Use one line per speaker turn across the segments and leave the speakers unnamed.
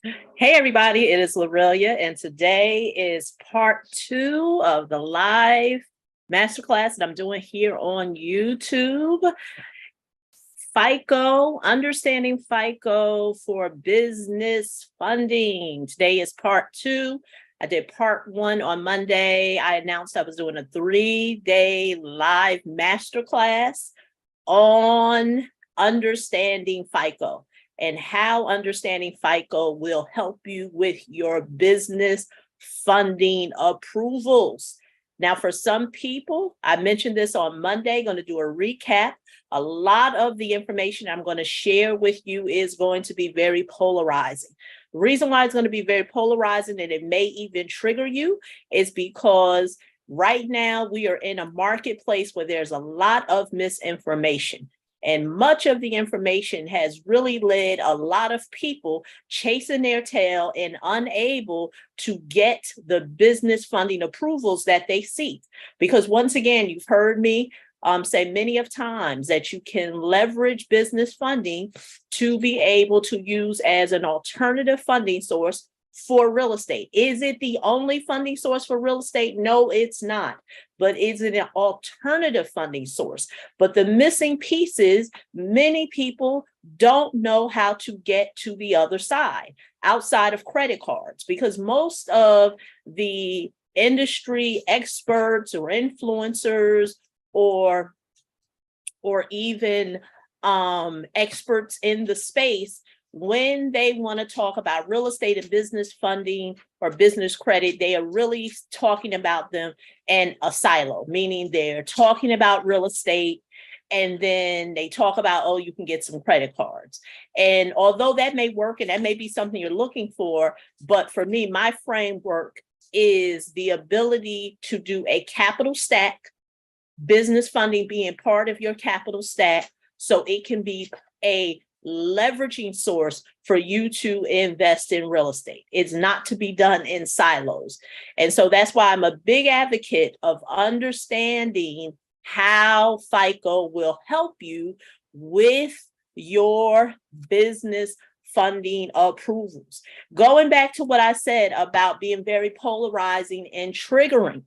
Hey everybody, it is Lorelia, and today is part 2 of the live masterclass that I'm doing here on YouTube. FICO, understanding FICO for business funding. Today is part 2. I did part 1 on Monday. I announced I was doing a 3-day live masterclass on understanding FICO and how understanding FICO will help you with your business funding approvals. Now, for some people, I mentioned this on Monday, going to do a recap. A lot of the information I'm going to share with you is going to be very polarizing. The reason why it's going to be very polarizing and it may even trigger you is because right now we are in a marketplace where there's a lot of misinformation. And much of the information has really led a lot of people chasing their tail and unable to get the business funding approvals that they seek. Because once again, you've heard me say many of times that you can leverage business funding to be able to use as an alternative funding source for real estate. Is it the only funding source for real estate? No, it's not. But is it an alternative funding source? But the missing piece is many people don't know how to get to the other side outside of credit cards, because most of the industry experts or influencers or even experts in the space, when they want to talk about real estate and business funding or business credit, they are really talking about them in a silo, meaning they're talking about real estate and then they talk about, oh, you can get some credit cards. And although that may work and that may be something you're looking for, but for me, my framework is the ability to do a capital stack, business funding being part of your capital stack, so it can be a leveraging source for you to invest in real estate. It's not to be done in silos. And so that's why I'm a big advocate of understanding how FICO will help you with your business funding approvals. Going back to what I said about being very polarizing and triggering,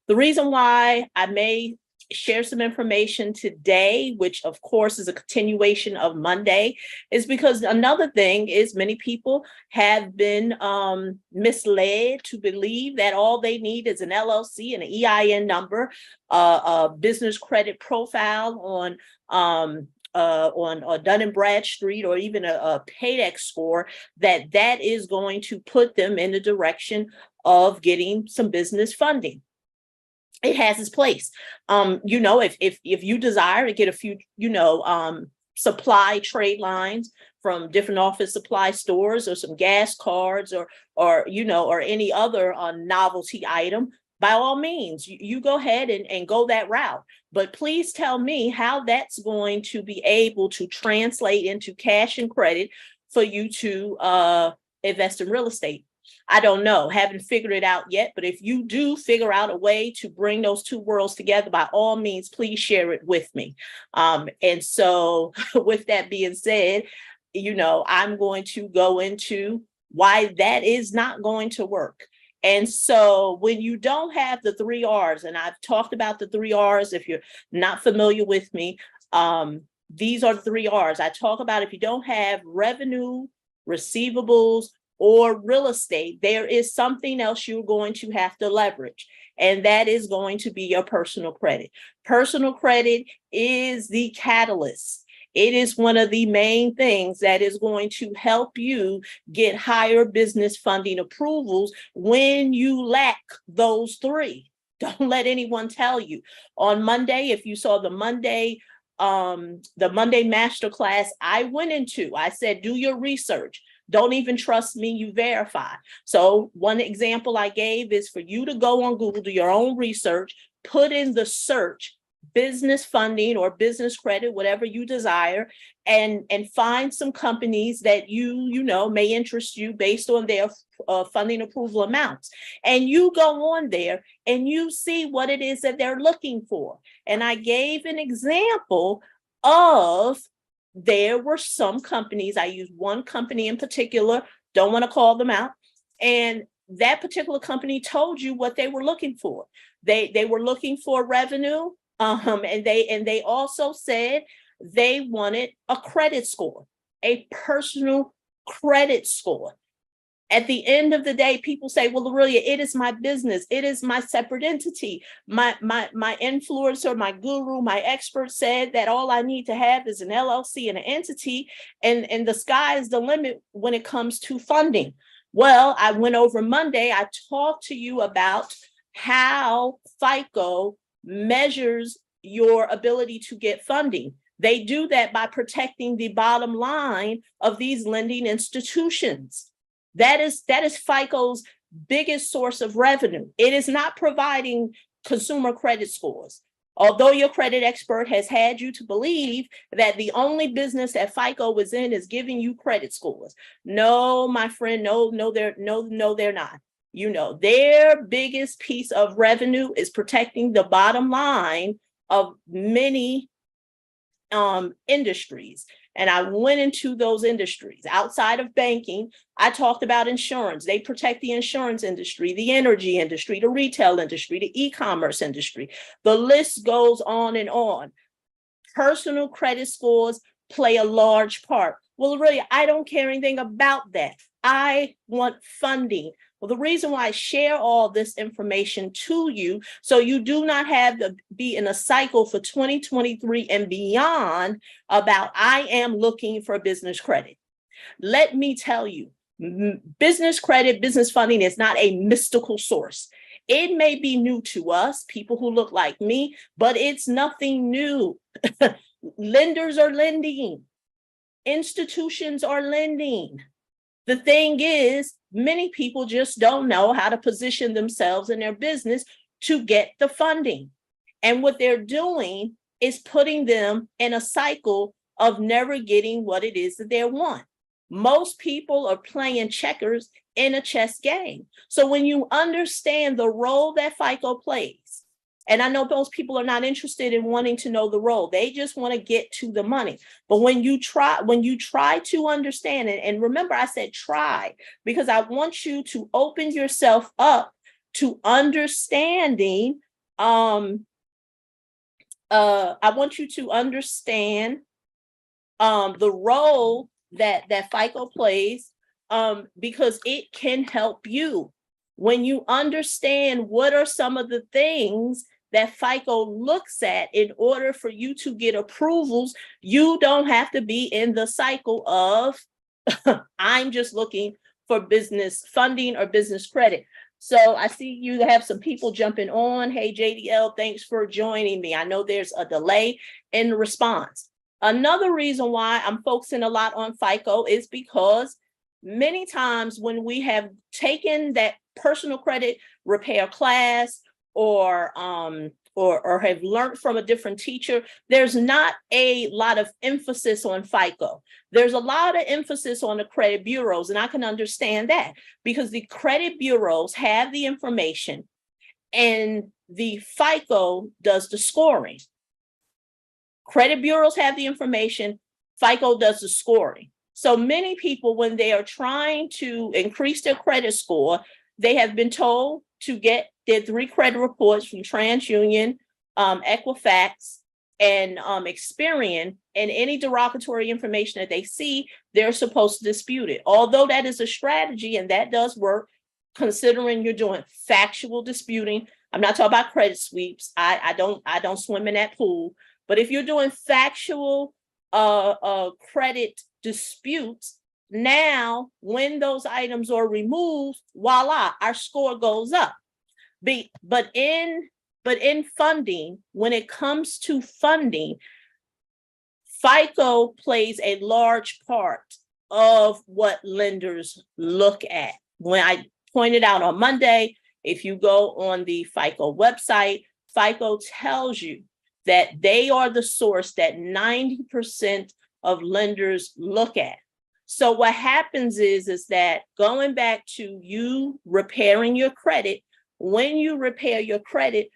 the reason why I may share some information today, which of course is a continuation of Monday, is because another thing is many people have been misled to believe that all they need is an LLC and an EIN number, a business credit profile on Dun & Bradstreet, or even a PAYDEX score, that is going to put them in the direction of getting some business funding. It has its place. If you desire to get a few, supply trade lines from different office supply stores, or some gas cards, or any other novelty item, by all means, you go ahead and go that route. But please tell me how that's going to be able to translate into cash and credit for you to invest in real estate. I don't know, haven't figured it out yet, but if you do figure out a way to bring those two worlds together, by all means, please share it with me. And so with that being said, I'm going to go into why that is not going to work. And so when you don't have the 3 R's, and I've talked about the 3 R's, if you're not familiar with me, these are the 3 R's. I talk about if you don't have revenue, receivables, or real estate, there is something else you're going to have to leverage, and that is going to be your personal credit. Personal credit is the catalyst. It is one of the main things that is going to help you get higher business funding approvals when you lack those 3. Don't let anyone tell you. On Monday, if you saw the Monday masterclass I went into, I said, do your research. Don't even trust me, you verify. So one example I gave is for you to go on Google, do your own research, put in the search business funding or business credit, whatever you desire, and find some companies that you know may interest you based on their funding approval amounts. And you go on there and you see what it is that they're looking for. And I gave an example of, there were some companies, I used one company in particular don't want to call them out. And that particular company told you what they were looking for. They were looking for revenue, and they also said they wanted a credit score, a personal credit score. At the end of the day, people say, well, Aurelia, it is my business. It is my separate entity. My influencer, my guru, my expert said that all I need to have is an LLC and an entity, and the sky is the limit when it comes to funding. Well, I went over Monday. I talked to you about how FICO measures your ability to get funding. They do that by protecting the bottom line of these lending institutions. That is FICO's biggest source of revenue. It is not providing consumer credit scores. Although your credit expert has had you to believe that the only business that FICO is in is giving you credit scores. No, my friend, no, they're not. You know, their biggest piece of revenue is protecting the bottom line of many industries. And I went into those industries outside of banking. I talked about insurance. They protect the insurance industry, the energy industry, the retail industry, the e-commerce industry. The list goes on and on. Personal credit scores play a large part. Well, really, I don't care anything about that. I want funding. Well, the reason why I share all this information to you, so you do not have to be in a cycle for 2023 and beyond about I am looking for business credit. Let me tell you, business credit, business funding is not a mystical source. It may be new to us, people who look like me, but it's nothing new. Lenders are lending. Institutions are lending. The thing is, many people just don't know how to position themselves in their business to get the funding. And what they're doing is putting them in a cycle of never getting what it is that they want. Most people are playing checkers in a chess game. So when you understand the role that FICO plays, and I know most people are not interested in wanting to know the role. They just want to get to the money. But when you try to understand it, and remember I said try, because I want you to open yourself up to understanding. I want you to understand the role that FICO plays, because it can help you. When you understand what are some of the things that FICO looks at in order for you to get approvals, you don't have to be in the cycle of I'm just looking for business funding or business credit. So I see you have some people jumping on. Hey, JDL, thanks for joining me. I know there's a delay in the response. Another reason why I'm focusing a lot on FICO is because many times when we have taken that personal credit repair class or have learned from a different teacher, there's not a lot of emphasis on FICO. There's a lot of emphasis on the credit bureaus, and I can understand that because the credit bureaus have the information and the FICO does the scoring. Credit bureaus have the information, FICO does the scoring. So many people, when they are trying to increase their credit score, they have been told to get their 3 credit reports from TransUnion, Equifax, and Experian, and any derogatory information that they see, they're supposed to dispute it. Although that is a strategy and that does work, considering you're doing factual disputing. I'm not talking about credit sweeps. I don't swim in that pool. But if you're doing factual credit disputes, now when those items are removed, voila, our score goes up. But in funding, when it comes to funding, FICO plays a large part of what lenders look at. When I pointed out on Monday, if you go on the FICO website, FICO tells you that they are the source that 90% of lenders look at. So what happens is that going back to you repairing your credit, when you repair your credit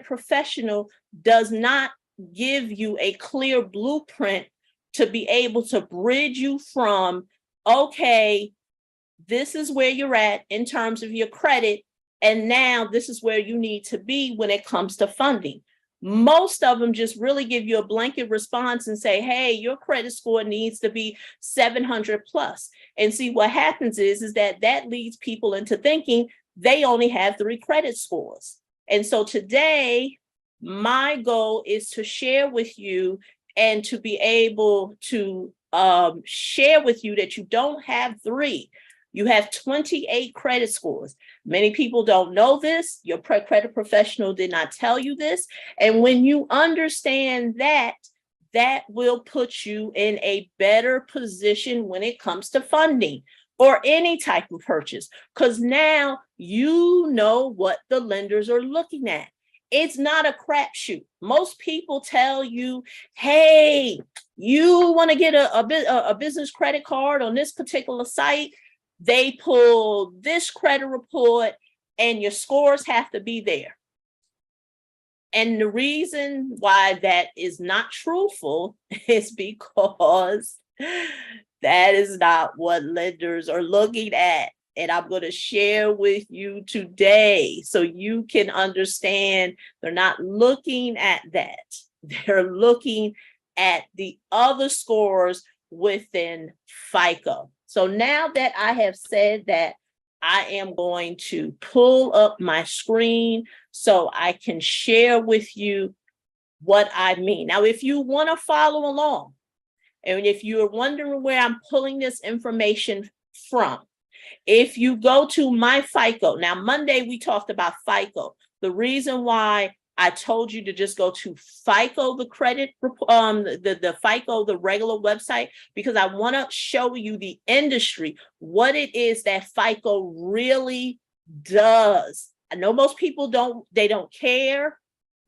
professional does not give you a clear blueprint to be able to bridge you from, okay, this is where you're at in terms of your credit. And now this is where you need to be when it comes to funding. Most of them just really give you a blanket response and say, hey, your credit score needs to be 700 plus. And see, what happens is that leads people into thinking they only have 3 credit scores. And so today, my goal is to share with you and to be able to share with you that you don't have 3. You have 28 credit scores. Many people don't know this. Your credit professional did not tell you this. And when you understand that, that will put you in a better position when it comes to funding or any type of purchase, because now you know what the lenders are looking at. It's not a crapshoot. Most people tell you, hey, you want to get a business credit card on this particular site. They pull this credit report and your scores have to be there. And the reason why that is not truthful is because that is not what lenders are looking at. And I'm going to share with you today so you can understand they're not looking at that. They're looking at the other scores within FICO. So now that I have said that, I am going to pull up my screen so I can share with you what I mean. Now, if you want to follow along, and if you're wondering where I'm pulling this information from, if you go to my FICO, now Monday we talked about FICO. The reason why I told you to just go to FICO, the credit, the FICO, the regular website, because I want to show you the industry, what it is that FICO really does. I know most people don't care.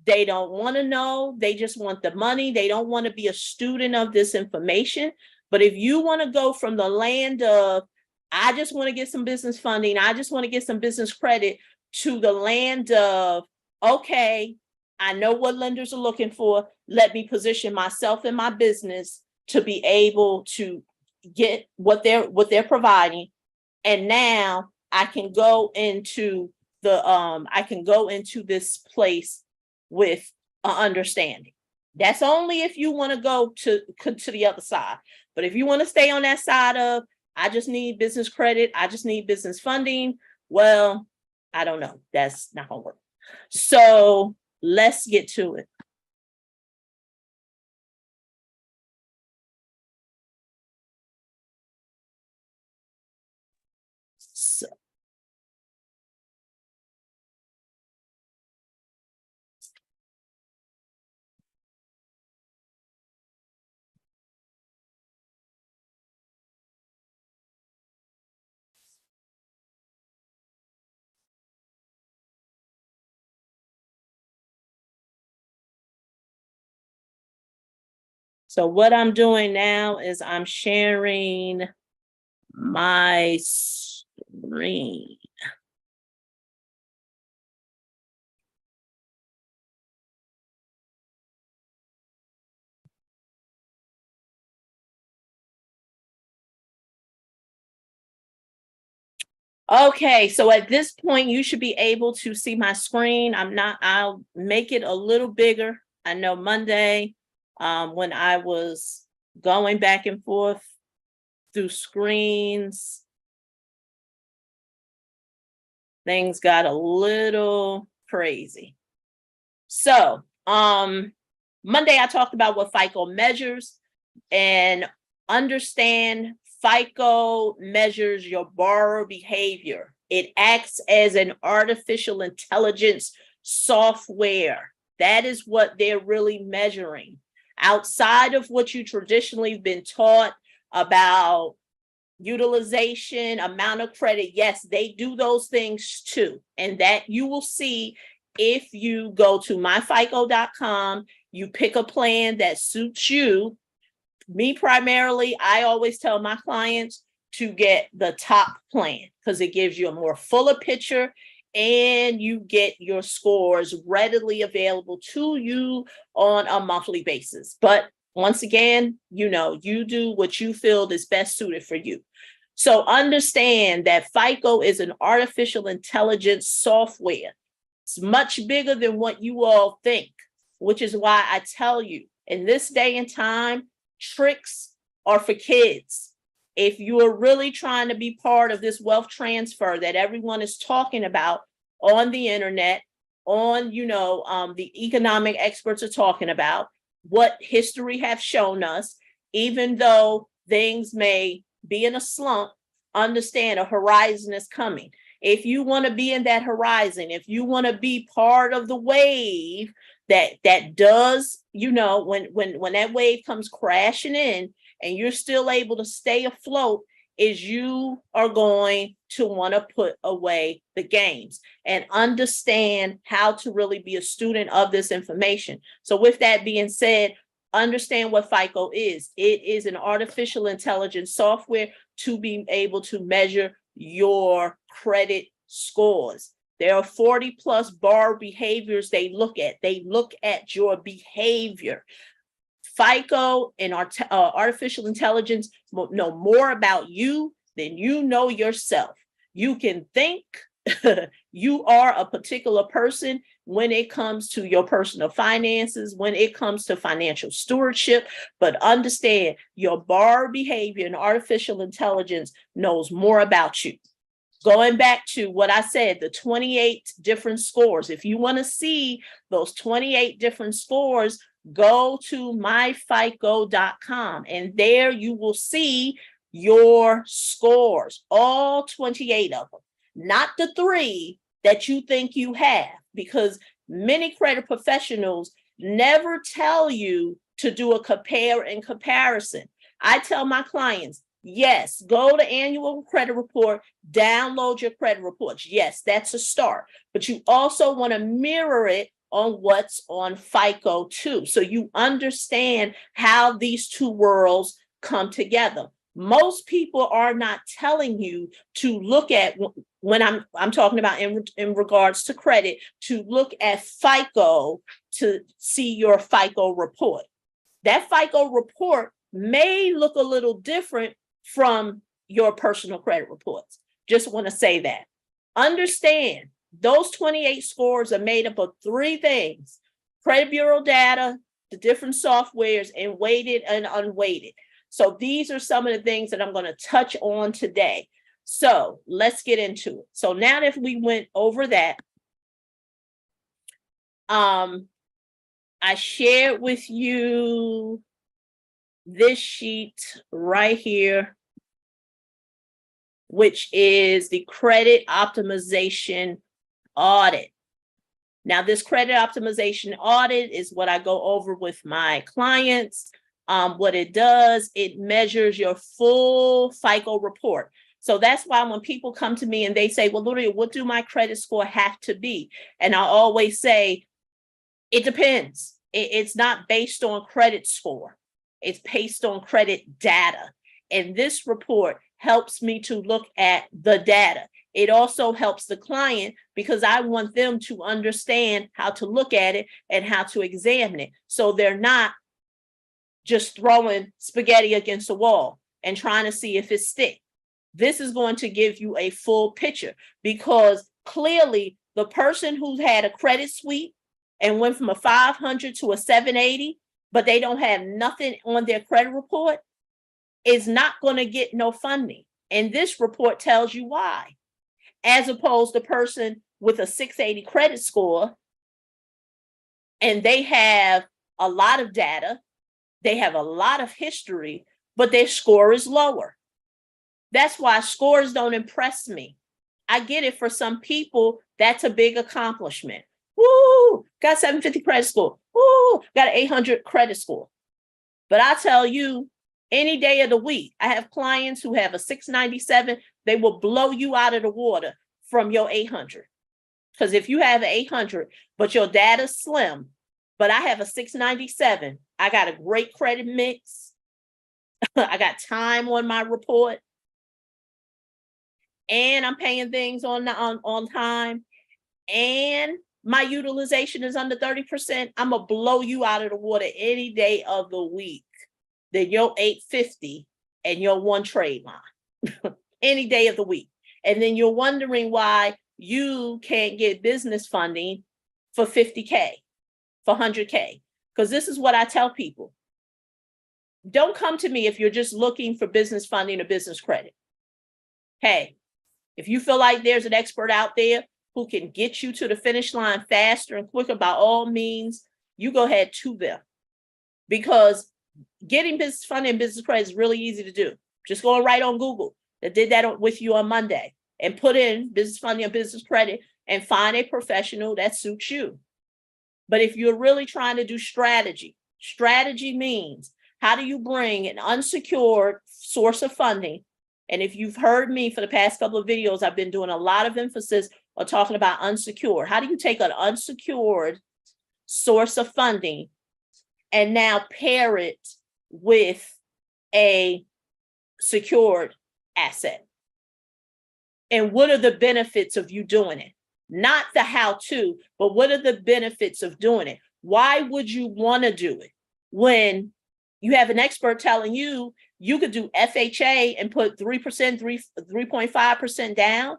They don't want to know. They just want the money. They don't want to be a student of this information. But if you want to go from the land of, I just want to get some business funding, I just want to get some business credit, to the land of, okay, I know what lenders are looking for. Let me position myself and my business to be able to get what they're providing. And now I can go into this place with an understanding. That's only if you want to go to the other side. But if you want to stay on that side of, I just need business credit, I just need business funding, well, I don't know. That's not gonna work. So let's get to it. So what I'm doing now is I'm sharing my screen. Okay, so at this point, you should be able to see my screen. I'll make it a little bigger. I know Monday, when I was going back and forth through screens, things got a little crazy. So, Monday I talked about what FICO measures, and understand FICO measures your borrower behavior. It acts as an artificial intelligence software. That is what they're really measuring. Outside of what you traditionally have been taught about utilization, amount of credit, yes, they do those things too. And that you will see if you go to myfico.com, you pick a plan that suits you. Me primarily, I always tell my clients to get the top plan because it gives you a more fuller picture and you get your scores readily available to you on a monthly basis. But once again, you do what you feel is best suited for you. So understand that FICO is an artificial intelligence software. It's much bigger than what you all think, which is why I tell you, in this day and time, tricks are for kids. If you are really trying to be part of this wealth transfer that everyone is talking about on the internet, on, the economic experts are talking about, what history have shown us, even though things may be in a slump, understand a horizon is coming. If you want to be in that horizon, if you want to be part of the wave that does, when that wave comes crashing in and you're still able to stay afloat, is you are going to want to put away the games and understand how to really be a student of this information. So with that being said, understand what FICO is. It is an artificial intelligence software to be able to measure your credit scores. There are 40 plus bar behaviors they look at. They look at your behavior. FICO and artificial intelligence know more about you than you know yourself. You can think you are a particular person when it comes to your personal finances, when it comes to financial stewardship, but understand your borrower behavior and artificial intelligence knows more about you. Going back to what I said, the 28 different scores, if you want to see those 28 different scores, go to myfico.com and there you will see your scores, all 28 of them, not the 3 that you think you have, because many credit professionals never tell you to do a compare and comparison. I tell my clients, yes, go to annual credit report, download your credit reports. Yes, that's a start, but you also want to mirror it on what's on FICO too, so you understand how these two worlds come together. Most people are not telling you to look at, when I'm talking about in regards to credit, to look at FICO to see your FICO report. That FICO report may look a little different from your personal credit reports. Just want to say that. Understand, those 28 scores are made up of 3 things: credit bureau data, the different softwares, and weighted and unweighted. So these are some of the things that I'm going to touch on today. So let's get into it. So now that we went over that, I shared with you this sheet right here, which is the credit optimization audit. Now, this credit optimization audit is what I go over with my clients. What it does, it measures your full FICO report. So that's why when people come to me and they say, well, Luria, what do my credit score have to be? And I always say, it depends. It's not based on credit score. It's based on credit data. And this report helps me to look at the data. It also helps the client because I want them to understand how to look at it and how to examine it. So they're not just throwing spaghetti against the wall and trying to see if it sticks. This is going to give you a full picture, because clearly the person who's had a credit suite and went from a 500 to a 780, but they don't have nothing on their credit report, is not going to get no funding. And this report tells you why. As opposed to the person with a 680 credit score, and they have a lot of data, they have a lot of history, but their score is lower. That's why scores don't impress me. I get it, for some people, that's a big accomplishment. Woo, got 750 credit score. Woo, got an 800 credit score. But I tell you, any day of the week, I have clients who have a 697, they will blow you out of the water from your 800. Because if you have an 800, but your data's slim, but I have a 697, I got a great credit mix, I got time on my report, and I'm paying things on time, and my utilization is under 30%, I'm going to blow you out of the water any day of the week than your 850 and your one trade line. any day of the week. And then you're wondering why you can't get business funding for 50K, for 100K. Because this is what I tell people. Don't come to me if you're just looking for business funding or business credit. Hey, if you feel like there's an expert out there who can get you to the finish line faster and quicker, by all means, you go ahead to them. Because getting business funding and business credit is really easy to do. Just go right on Google. I did that with you on Monday, and put in business funding and business credit and find a professional that suits you. But if you're really trying to do strategy means, how do you bring an unsecured source of funding? And if you've heard me for the past couple of videos, I've been doing a lot of emphasis on talking about unsecured. How do you take an unsecured source of funding and now pair it with a secured asset? And what are the benefits of you doing it? Not the how-to, but what are the benefits of doing it? Why would you want to do it when you have an expert telling you you could do FHA and put 3%, 3.5% down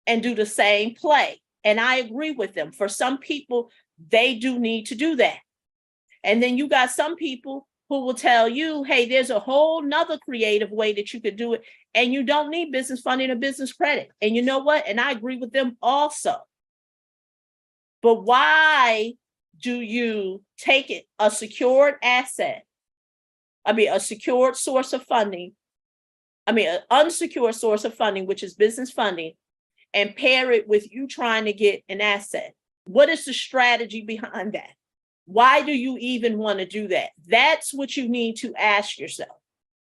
and do the same play? And I agree with them. For some people, they do need to do that. And then you got some people who will tell you, hey, there's a whole nother creative way that you could do it, and you don't need business funding or business credit. And you know what? And I agree with them also. But why do you take it, a secured asset, a secured source of funding, an unsecured source of funding, which is business funding, and pair it with you trying to get an asset? What is the strategy behind that? Why do you even want to do that? That's what you need to ask yourself.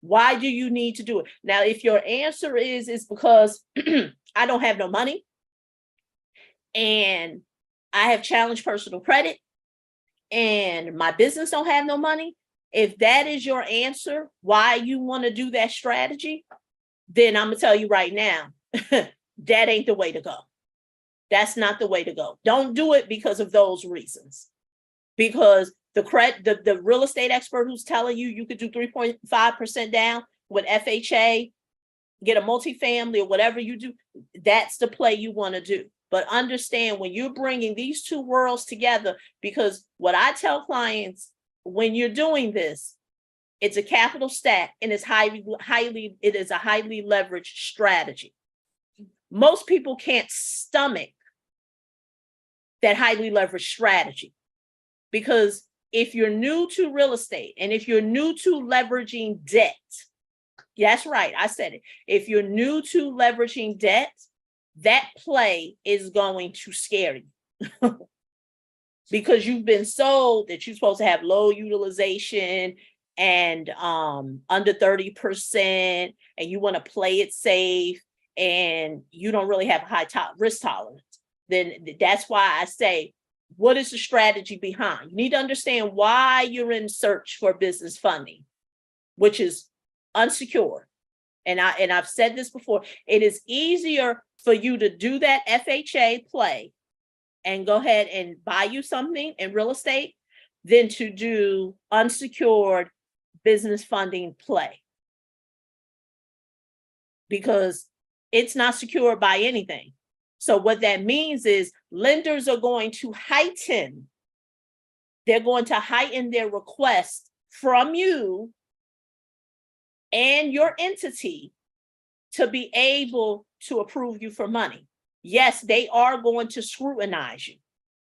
Why do you need to do it? Now, if your answer is because I don't have no money and I have challenged personal credit and my business don't have no money, if that is your answer, why you want to do that strategy, then I'm going to tell you right now, that ain't the way to go. That's not the way to go. Don't do it because of those reasons. Because the real estate expert who's telling you you could do 3.5% down with FHA, get a multifamily or whatever you do, that's the play you want to do. But understand when you're bringing these two worlds together, because what I tell clients, when you're doing this, it's a capital stack and it's it is a highly leveraged strategy. Most people can't stomach that highly leveraged strategy. Because if you're new to real estate and if you're new to leveraging debt, that's right, I said it. If you're new to leveraging debt, that play is going to scare you. Because you've been sold that you're supposed to have low utilization and under 30%, and you want to play it safe and you don't really have a high risk tolerance. Then that's why I say, what is the strategy behind? You need to understand why you're in search for business funding, which is unsecured. And I've said this before, it is easier for you to do that FHA play and go ahead and buy you something in real estate than to do unsecured business funding play. Because it's not secured by anything. So what that means is lenders are going to heighten their request from you and your entity to be able to approve you for money. Yes, they are going to scrutinize you.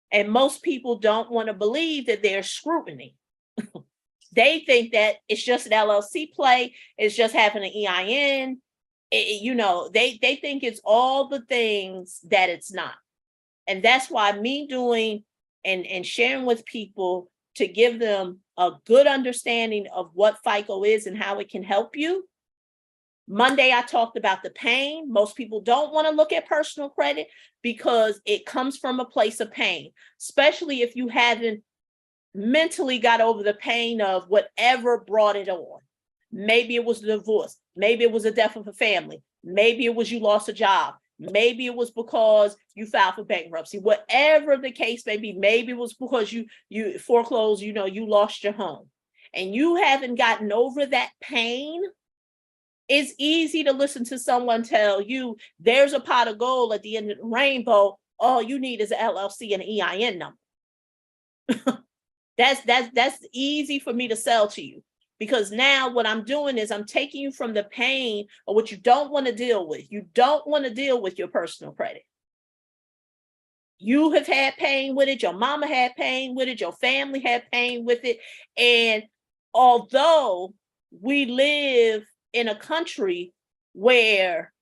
And most people don't want to believe that there's scrutiny. They think that it's just an LLC play, it's just having an EIN. They think it's all the things that it's not. And that's why me doing and sharing with people to give them a good understanding of what FICO is and how it can help you. Monday, I talked about the pain. Most people don't want to look at personal credit because it comes from a place of pain, especially if you haven't mentally got over the pain of whatever brought it on. Maybe it was a divorce. Maybe it was a death of a family. Maybe it was you lost a job. Maybe it was because you filed for bankruptcy. Whatever the case may be, maybe it was because you foreclosed, you lost your home. And you haven't gotten over that pain It's easy to listen to someone tell you there's a pot of gold at the end of the rainbow. All you need is an LLC and an EIN number. That's easy for me to sell to you, because now what I'm doing is I'm taking you from the pain of what you don't want to deal with. You don't want to deal with your personal credit. You have had pain with it. Your mama had pain with it. Your family had pain with it. And although we live in a country where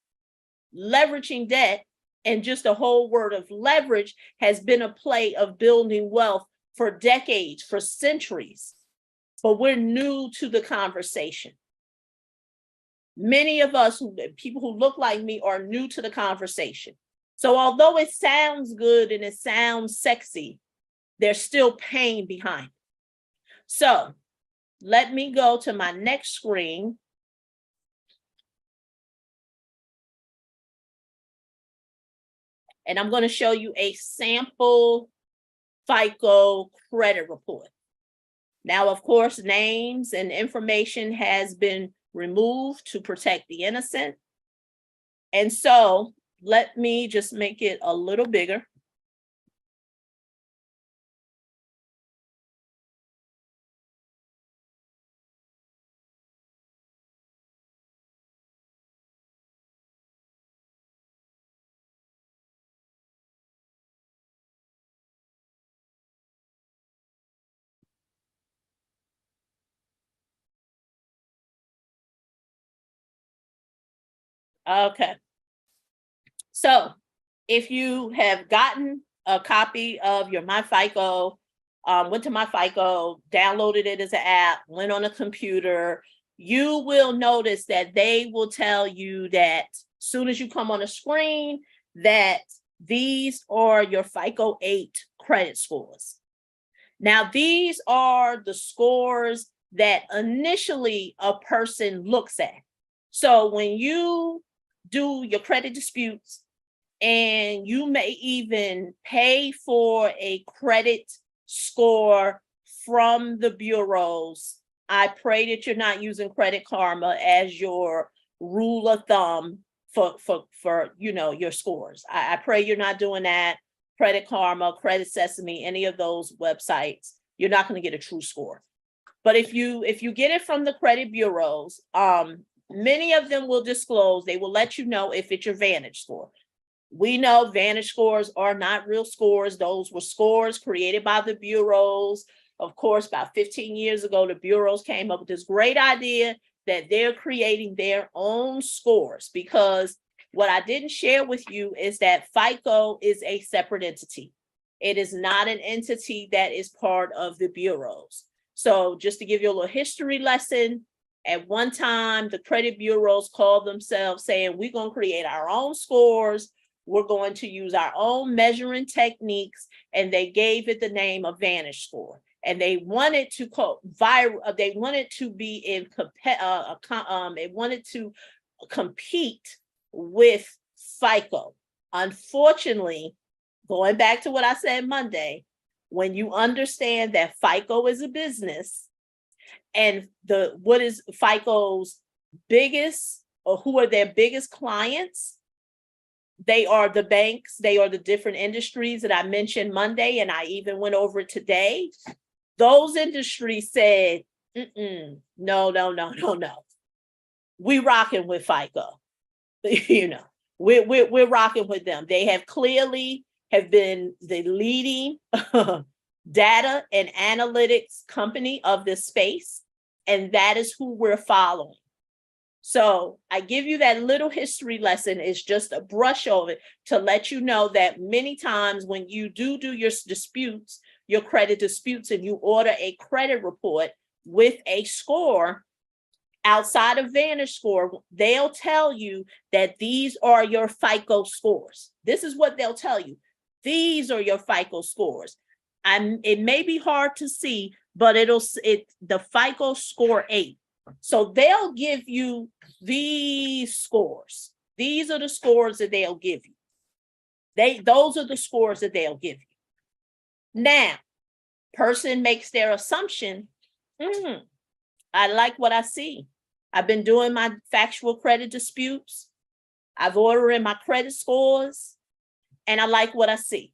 leveraging debt and just the whole word of leverage has been a play of building wealth for decades, for centuries, but we're new to the conversation. Many of us, people who look like me, are new to the conversation. So although it sounds good and it sounds sexy, there's still pain behind it. So let me go to my next screen. And I'm going to show you a sample FICO credit report. Now, of course, names and information has been removed to protect the innocent. And so let me just make it a little bigger. Okay. So if you have gotten a copy of your MyFICO, went to MyFICO, downloaded it as an app, went on a computer, you will notice that they will tell you that as soon as you come on a screen, that these are your FICO 8 credit scores. Now, these are the scores that initially a person looks at. So when you do your credit disputes, and you may even pay for a credit score from the bureaus, I pray that you're not using Credit Karma as your rule of thumb for your scores. I pray you're not doing that. Credit Karma, Credit Sesame, any of those websites, you're not going to get a true score. But if you get it from the credit bureaus, many of them will disclose, they will let you know if it's your Vantage score. We know Vantage scores are not real scores. Those were scores created by the bureaus. Of course, about 15 years ago, the bureaus came up with this great idea that they're creating their own scores, because what I didn't share with you is that FICO is a separate entity. It is not an entity that is part of the bureaus. So just to give you a little history lesson, at one time, the credit bureaus called themselves saying, we're going to create our own scores. We're going to use our own measuring techniques, and they gave it the name of Vantage score. And they wanted to they wanted to be in they wanted to compete with FICO. Unfortunately, going back to what I said Monday, when you understand that FICO is a business, and what is FICO's biggest, or who are their biggest clients? They are the banks, they are the different industries that I mentioned Monday, and I even went over it today. Those industries said, no. We rocking with FICO. We're rocking with them. They have clearly have been the leading data and analytics company of this space, and that is who we're following. So I give you that little history lesson. It's just a brush over it to let you know that many times when you do your disputes, your credit disputes, and you order a credit report with a score outside of Vantage score, they'll tell you that these are your FICO scores. This is what they'll tell you. These are your FICO scores. It may be hard to see, but the FICO score 8. So they'll give you these scores. These are the scores that they'll give you. Those are the scores that they'll give you. Now, person makes their assumption, I like what I see. I've been doing my factual credit disputes. I've ordered in my credit scores, and I like what I see.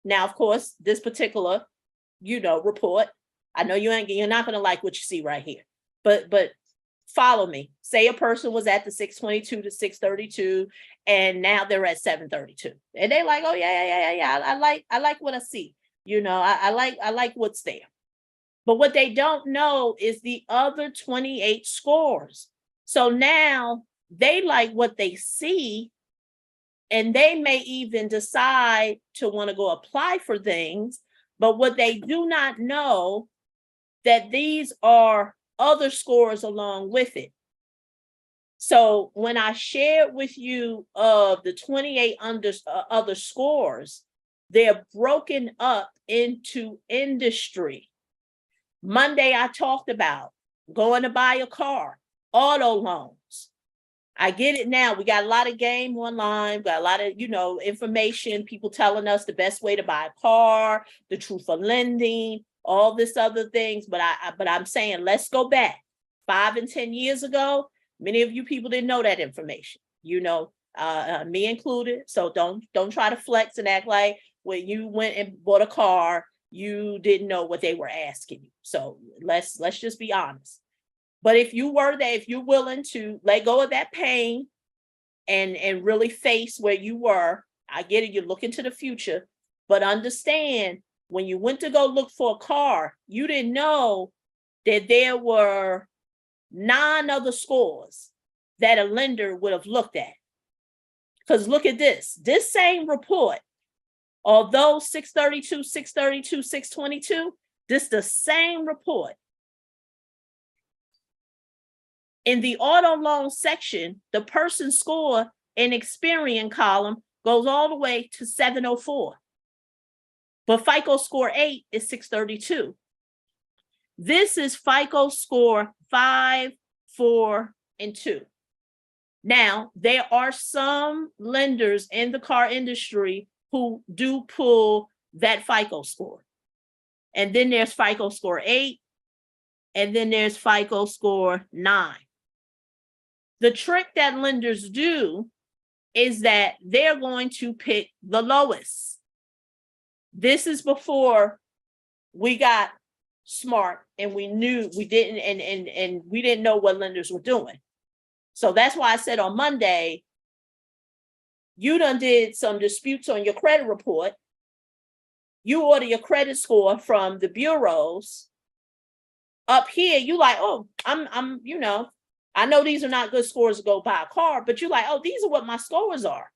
Now, of course, this particular, report, I know you're not going to like what you see right here, but follow me. Say a person was at the 622 to 632, and now they're at 732, and they're like, oh yeah. I like what I see. I like what's there. But what they don't know is the other 28 scores. So now they like what they see, and they may even decide to want to go apply for things. But what they do not know, that these are other scores along with it. So when I shared with you of the 28 other scores, they're broken up into industry. Monday, I talked about going to buy a car, auto loans. I get it now. We got a lot of game online, got a lot of, information, people telling us the best way to buy a car, the truth of lending, all this other things. But I'm saying, let's go back 5 and 10 years ago. Many of you people didn't know that information, me included. So don't try to flex and act like when you went and bought a car, you didn't know what they were asking you. So let's just be honest. But if you're willing to let go of that pain and really face where you were, I get it, you're looking to the future, but understand when you went to go look for a car, you didn't know that there were 9 other scores that a lender would have looked at. Because look at this same report, although 632, 622, this the same report. In the auto loan section, the person score in Experian column goes all the way to 704. But FICO score 8 is 632. This is FICO score 5, 4, and 2. Now, there are some lenders in the car industry who do pull that FICO score. And then there's FICO score 8, and then there's FICO score 9. The trick that lenders do is that they're going to pick the lowest. This is before we got smart and we didn't know what lenders were doing. So that's why I said on Monday, you done did some disputes on your credit report. You order your credit score from the bureaus. Up here, you like, oh, I know these are not good scores to go buy a car, but you're like, oh, these are what my scores are.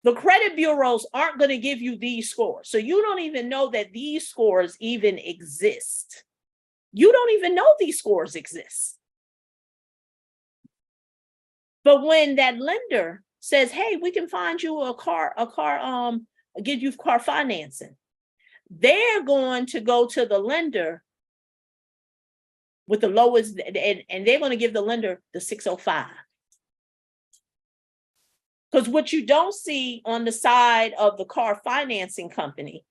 The credit bureaus aren't going to give you these scores. So you don't even know that these scores even exist. You don't even know these scores exist. But when that lender says, hey, we can find you give you car financing, they're going to go to the lender with the lowest, and they're going to give the lender the 605. Because what you don't see on the side of the car financing company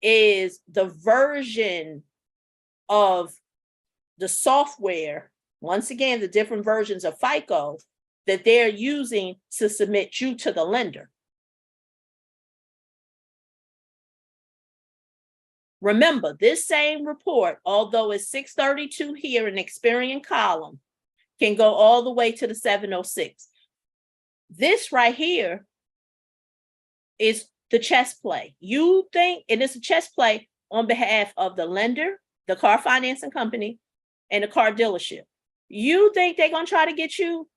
is the version of the software, once again, the different versions of FICO that they're using to submit you to the lender. Remember, this same report, although it's 632 here in Experian column, can go all the way to the 706. This right here is the chess play. You think, and it's a chess play on behalf of the lender, the car financing company, and the car dealership. You think they're going to try to get you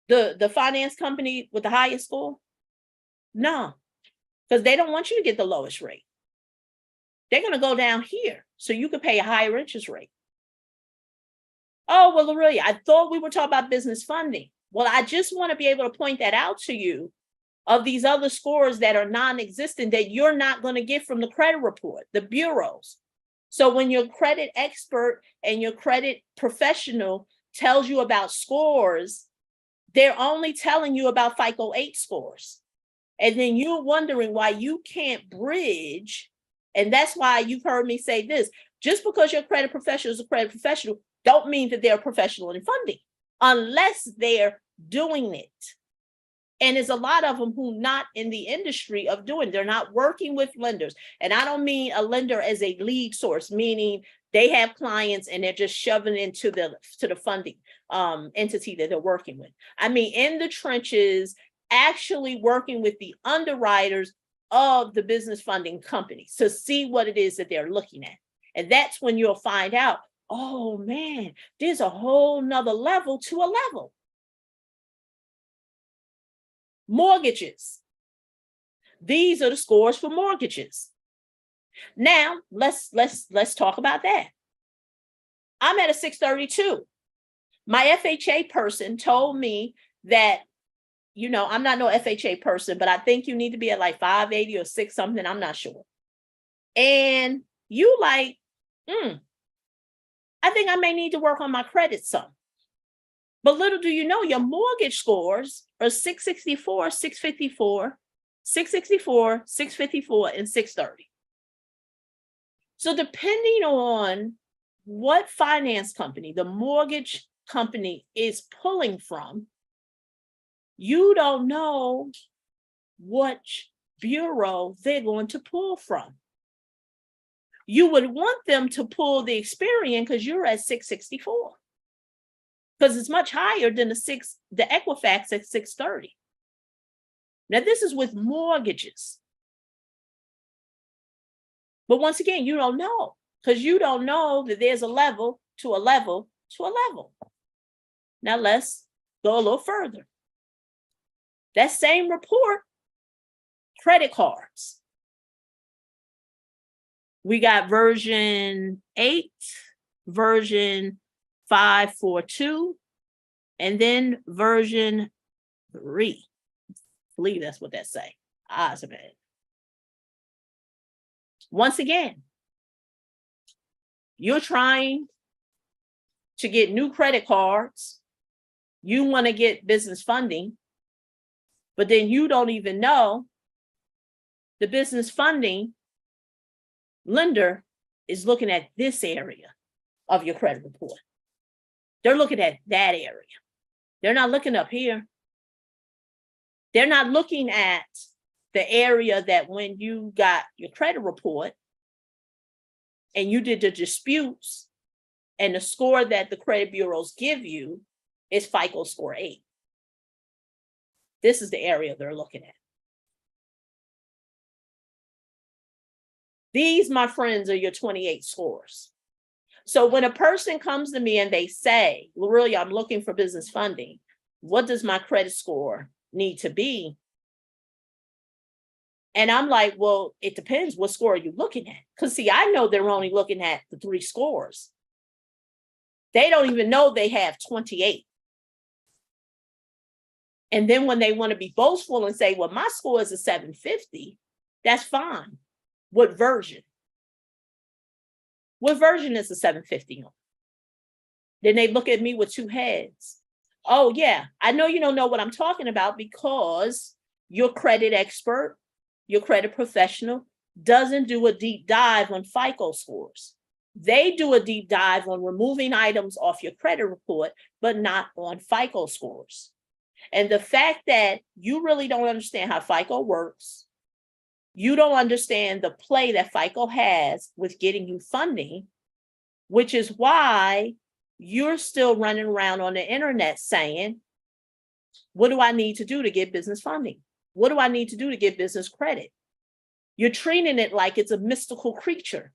the finance company with the highest score? No, because they don't want you to get the lowest rate. They're going to go down here so you can pay a higher interest rate. Oh, well, Aurelia, I thought we were talking about business funding. Well, I just want to be able to point that out to you of these other scores that are non-existent that you're not going to get from the credit report, the bureaus. So when your credit expert and your credit professional tells you about scores, they're only telling you about FICO 8 scores. And then you're wondering why you can't bridge. And that's why you've heard me say this. Just because your credit professional is a credit professional don't mean that they're professional in funding unless they're doing it. And there's a lot of them who not in the industry of doing, they're not working with lenders. And I don't mean a lender as a lead source, meaning they have clients and they're just shoving into the funding entity that they're working with. I mean, in the trenches, actually working with the underwriters of the business funding companies to see what it is that they're looking at. And that's when you'll find out, oh man, there's a whole nother level to a level. Mortgages. These are the scores for mortgages. Now, let's talk about that. I'm at a 632. My FHA person told me that, you know, I'm not no FHA person, but I think you need to be at like 580 or 6 something. I'm not sure. And you like, I think I may need to work on my credit some. But little do you know, your mortgage scores are 664, 654, 664, 654, and 630. So depending on what finance company the mortgage company is pulling from, you don't know which bureau they're going to pull from. You would want them to pull the Experian because you're at 664. Because it's much higher than the Equifax at 630. Now, this is with mortgages. But once again, you don't know, because you don't know that there's a level to a level to a level. Now, let's go a little further. That same report, credit cards. We got version 8, version 542, and then version 3. I believe that's what that say. Eyes of it. Once again, you're trying to get new credit cards. You want to get business funding, but then you don't even know the business funding lender is looking at this area of your credit report. They're looking at that area. They're not looking up here. They're not looking at the area that when you got your credit report and you did the disputes and the score that the credit bureaus give you is FICO score 8. This is the area they're looking at. These, my friends, are your 28 scores. So when a person comes to me and they say, Lorelia, I'm looking for business funding, what does my credit score need to be? And I'm like, well, it depends. What score are you looking at? Because see, I know they're only looking at the 3 scores. They don't even know they have 28. And then when they want to be boastful and say, well, my score is a 750, that's fine. What version? What version is the 750 on? Then they look at me with 2 heads. Oh, yeah, I know you don't know what I'm talking about because your credit expert, your credit professional doesn't do a deep dive on FICO scores. They do a deep dive on removing items off your credit report, but not on FICO scores. And the fact that you really don't understand how FICO works, you don't understand the play that FICO has with getting you funding, which is why you're still running around on the internet saying, what do I need to do to get business funding? What do I need to do to get business credit? You're treating it like it's a mystical creature.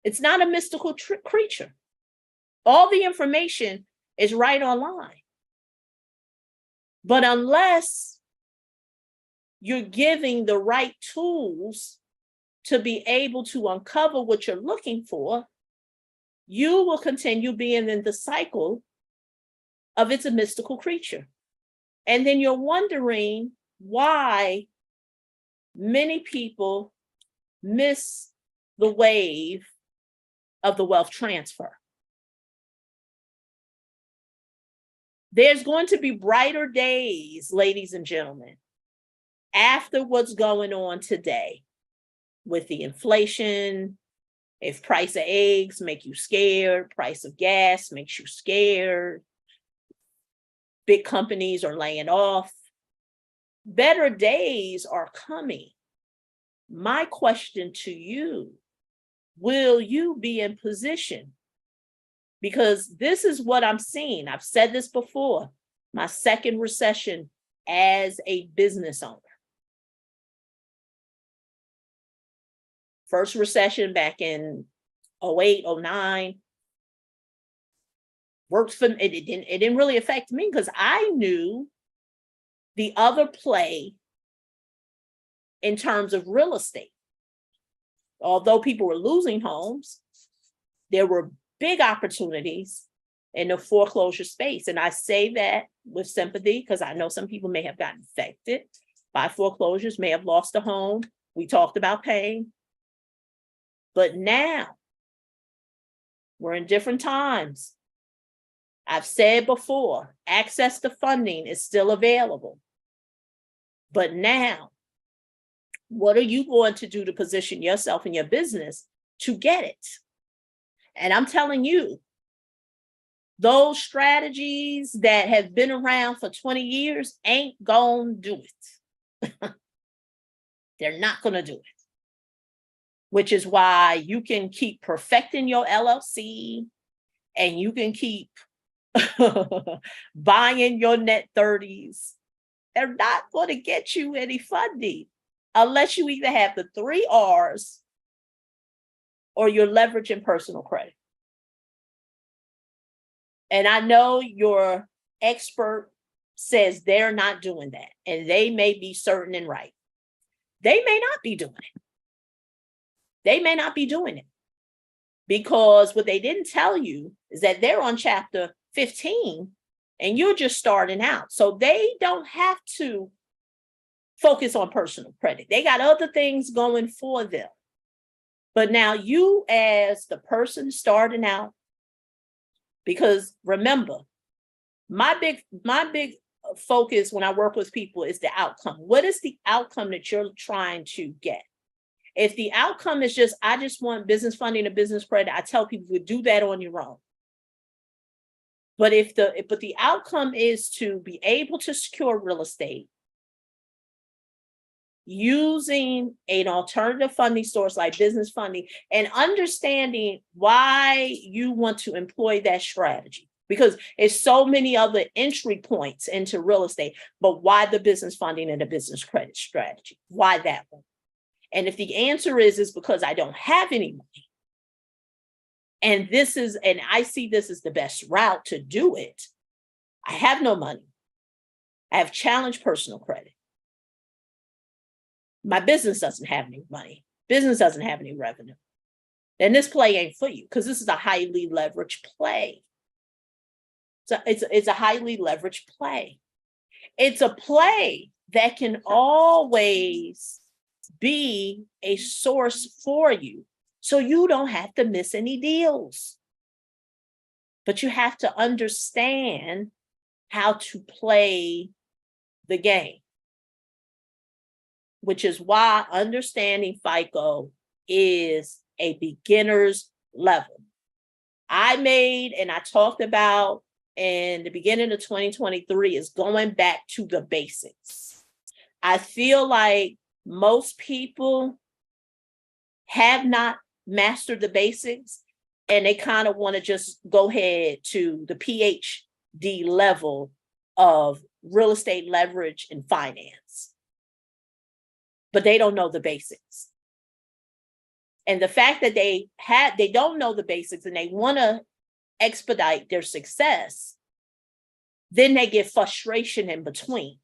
It's not a mystical creature. All the information is right online. But unless you're giving the right tools to be able to uncover what you're looking for, you will continue being in the cycle of it's a mystical creature. And then you're wondering why many people miss the wave of the wealth transfer. There's going to be brighter days, ladies and gentlemen, after what's going on today with the inflation, If price of eggs make you scared, price of gas makes you scared, big companies are laying off, better days are coming. My question to you, will you be in position? Because this is what I'm seeing. I've said this before, my second recession as a business owner. First recession back in 08, 09, worked for it. It didn't really affect me because I knew the other play in terms of real estate. Although people were losing homes, there were big opportunities in the foreclosure space. And I say that with sympathy because I know some people may have gotten affected by foreclosures, may have lost a home. We talked about pain. But now we're in different times. I've said before, access to funding is still available. But now, what are you going to do to position yourself and your business to get it? And I'm telling you, those strategies that have been around for 20 years ain't gonna do it. They're not gonna do it. Which is why you can keep perfecting your LLC and you can keep buying your net 30s. They're not going to get you any funding unless you either have the 3 R's or you're leveraging personal credit. And I know your expert says they're not doing that, and they may be certain and right. They may not be doing it. They may not be doing it because what they didn't tell you is that they're on chapter 15 and you're just starting out. So they don't have to focus on personal credit. They got other things going for them. But now you as the person starting out, because remember, my big focus when I work with people is the outcome. What is the outcome that you're trying to get? If the outcome is just, I just want business funding and business credit, I tell people to do that on your own. But the outcome is to be able to secure real estate using an alternative funding source like business funding and understanding why you want to employ that strategy. Because it's so many other entry points into real estate, but why the business funding and the business credit strategy? Why that one? And if the answer is because I don't have any money, and I see this as the best route to do it, I have no money. I have challenged personal credit. My business doesn't have any money. Business doesn't have any revenue. Then this play ain't for you because this is a highly leveraged play. So it's a highly leveraged play. It's a play that can always be a source for you so you don't have to miss any deals. But you have to understand how to play the game, which is why understanding FICO is a beginner's level. I talked about in the beginning of 2023 is going back to the basics. I feel like most people have not mastered the basics and they kind of want to just go ahead to the PhD level of real estate leverage and finance. But they don't know the basics. And the fact that they don't know the basics and they want to expedite their success, then they get frustration in between.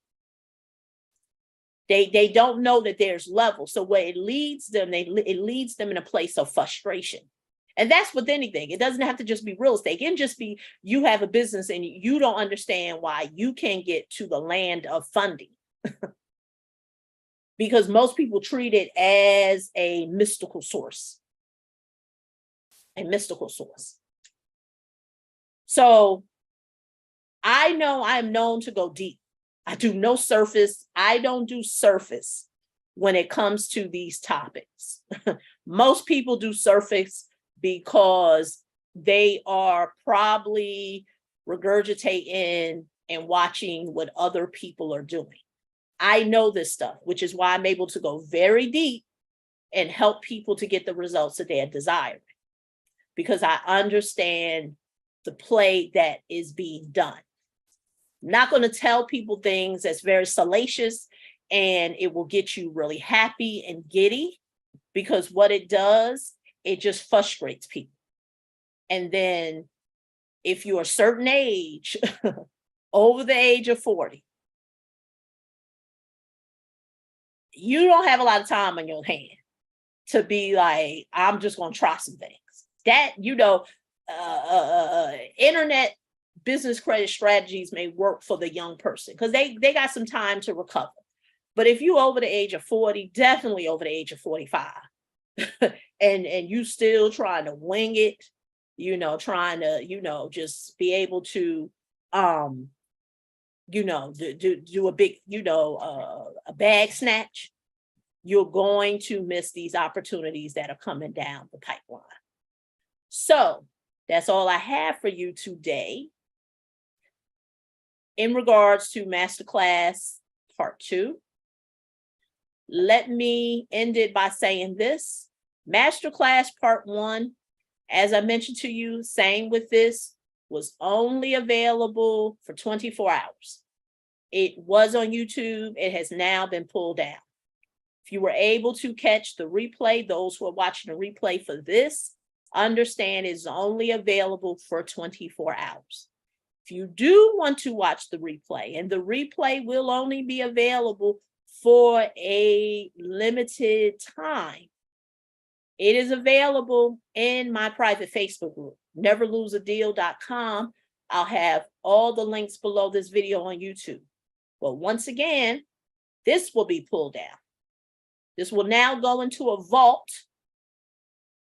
They don't know that there's levels. So where it leads them, it leads them in a place of frustration. And that's with anything. It doesn't have to just be real estate. It can just be you have a business and you don't understand why you can't get to the land of funding. Because most people treat it as a mystical source. A mystical source. So I know I am known to go deep. I do no surface. I don't do surface. when it comes to these topics. Most people do surface because they are probably regurgitating and watching what other people are doing. I know this stuff, which is why I'm able to go very deep and help people to get the results that they're desiring, because I understand the play that is being done. I'm not going to tell people things that's very salacious and it will get you really happy and giddy, because what it does, it just frustrates people. And then if you're a certain age, over the age of 40, you don't have a lot of time on your hand to be like, I'm just going to try some things. That, internet business credit strategies may work for the young person because they got some time to recover. But if you over the age of 40, definitely over the age of 45, and you still trying to wing it, trying to, just be able to, do a big, a bag snatch, you're going to miss these opportunities that are coming down the pipeline. So that's all I have for you today in regards to Masterclass Part 2. Let me end it by saying this. Masterclass Part 1, as I mentioned to you, same with this, was only available for 24 hours. It was on YouTube. It has now been pulled down. If you were able to catch the replay, those who are watching the replay for this, understand it's only available for 24 hours. If you do want to watch the replay, and the replay will only be available for a limited time, it is available in my private Facebook group, neverloseadeal.com. I'll have all the links below this video on YouTube. But once again, this will be pulled down. This will now go into a vault,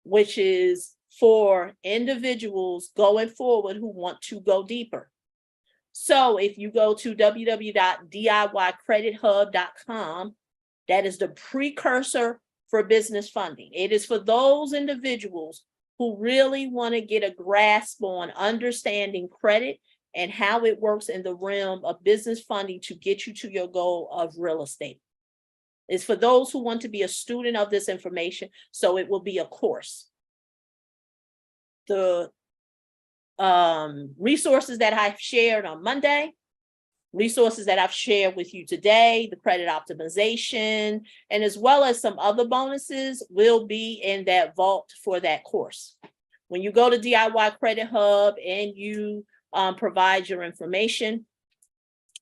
which is for individuals going forward who want to go deeper. So if you go to www.diycredithub.com, that is the precursor for business funding. It is for those individuals who really want to get a grasp on understanding credit and how it works in the realm of business funding to get you to your goal of real estate. It's for those who want to be a student of this information, so it will be a course. The resources that I've shared on Monday, resources that I've shared with you today, the credit optimization, and as well as some other bonuses will be in that vault for that course. When you go to DIY Credit Hub and you provide your information,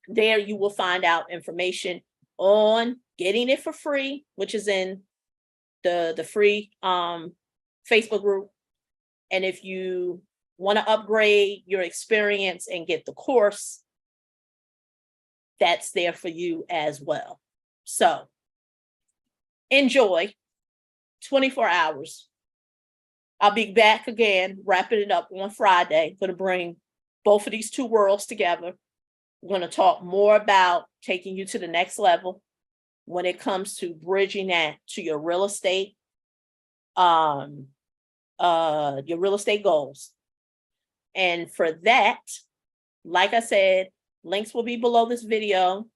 there you will find out information on getting it for free, which is in the free Facebook group. And if you want to upgrade your experience and get the course, that's there for you as well. So enjoy 24 hours. I'll be back again, wrapping it up on Friday. Going to bring both of these two worlds together. We're going to talk more about taking you to the next level when it comes to bridging that to your real estate goals. And for that, like I said, links will be below this video,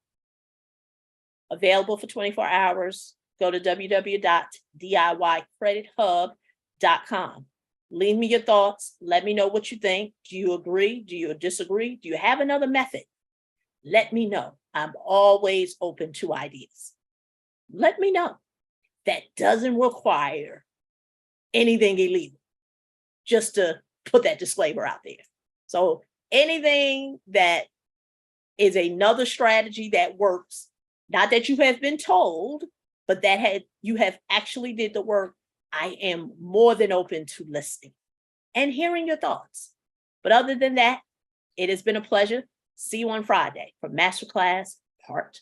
available for 24 hours. Go to www.diycredithub.com. Leave me your thoughts. Let me know what you think. Do you agree? Do you disagree? Do you have another method? Let me know. I'm always open to ideas. Let me know. That doesn't require anything illegal. Just to put that disclaimer out there. So anything that is another strategy that works, not that you have been told, but that you have actually did the work, I am more than open to listening and hearing your thoughts. But other than that, it has been a pleasure. See you on Friday for Masterclass Part